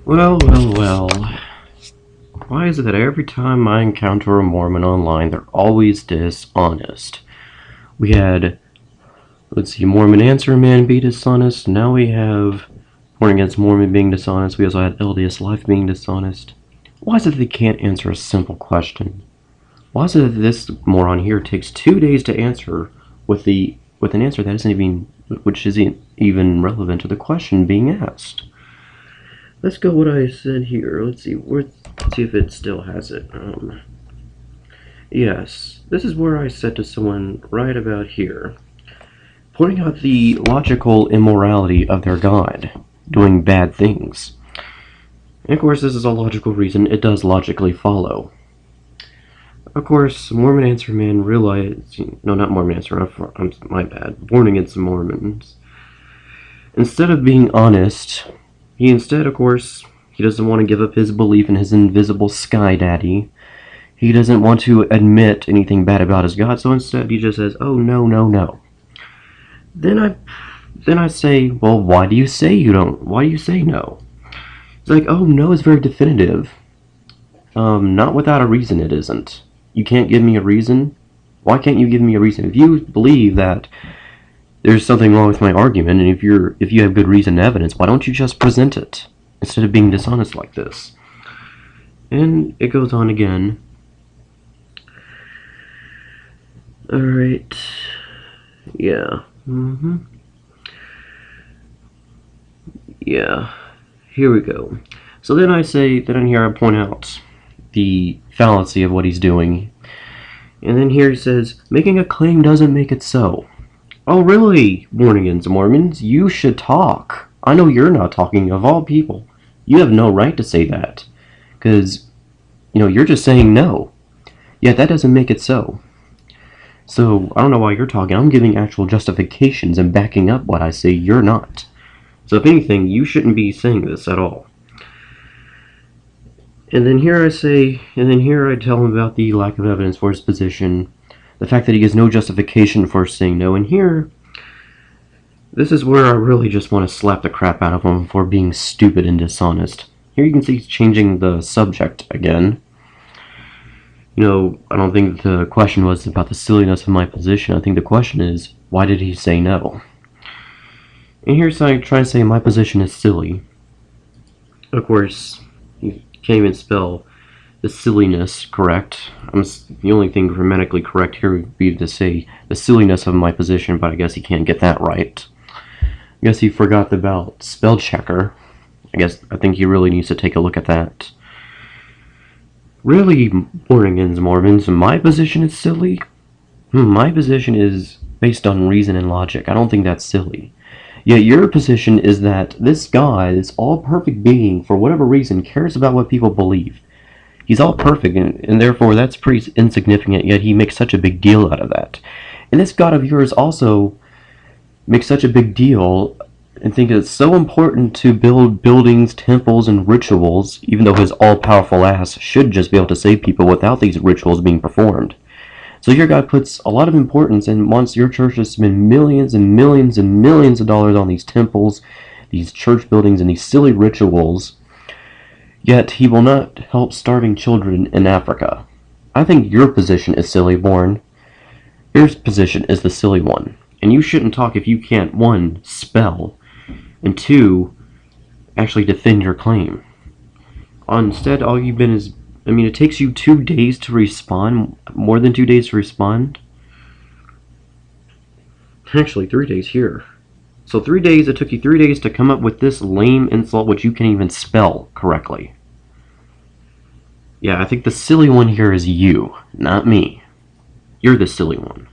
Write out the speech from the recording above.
Well, well, well. Why is it that every time I encounter a Mormon online, they're always dishonest? We had, let's see, Mormon Answer Man be dishonest. Now we have Born Against Mormon being dishonest. We also had LDS Life being dishonest. Why is it that they can't answer a simple question? Why is it that this moron here takes 2 days to answer with an answer that isn't even relevant to the question being asked? Let's go what I said here. Let's see if it still has it. Yes, this is where I said to someone right about here, pointing out the logical immorality of their God doing bad things. And of course, this is a logical reason. It does logically follow. Of course, Mormon Answer Man realized, no, not Mormon Answer, my bad, Born Against Mormons. Instead of being honest, he doesn't want to give up his belief in his invisible sky daddy. He doesn't want to admit anything bad about his God, so instead he just says, oh, no, no, no. Then I say, well, why do you say no? It's like, oh, no is very definitive. Not without a reason it isn't. You can't give me a reason? Why can't you give me a reason? If you believe that there's something wrong with my argument, and if you have good reason and evidence, why don't you just present it instead of being dishonest like this? And it goes on again. Alright. Yeah. Yeah. Here we go. So then I point out the fallacy of what he's doing. And then here he says, making a claim doesn't make it so. Oh, really, Born Against Mormons? You should talk. I know you're not talking, of all people. You have no right to say that. Because, you're just saying no. Yet that doesn't make it so. So, I don't know why you're talking. I'm giving actual justifications and backing up what I say you're not. So if anything, you shouldn't be saying this at all. And then here I tell him about the lack of evidence for his position, the fact that he gives no justification for saying no, and here, this is where I really just want to slap the crap out of him for being stupid and dishonest. Here you can see he's changing the subject again. I don't think the question was about the silliness of my position. I think the question is, why did he say no? And here's trying to say my position is silly. Of course, you can't even spell the silliness correct. The only thing grammatically correct here would be to say the silliness of my position, but I guess he can't get that right. I guess he forgot about spell checker. I think he really needs to take a look at that. Really, Born Against Mormons, my position is silly? My position is based on reason and logic. I don't think that's silly. Yet your position is that this God, this all-perfect being, for whatever reason, cares about what people believe. He's all perfect, and therefore that's pretty insignificant, yet he makes such a big deal out of that. And this God of yours also makes such a big deal and think it's so important to build buildings, temples, and rituals, even though his all-powerful ass should just be able to save people without these rituals being performed. So your God puts a lot of importance and wants your church to spend millions and millions and millions of dollars on these temples, these church buildings, and these silly rituals, yet he will not help starving children in Africa. I think your position is silly, Born. Your position is the silly one. And you shouldn't talk if you can't, 1, spell, and 2, actually defend your claim. Instead, all you've been is, it takes you 2 days to respond, more than 2 days to respond. Actually, 3 days here. So it took you 3 days to come up with this lame insult which you can't even spell correctly. Yeah, I think the silly one here is you, not me. You're the silly one.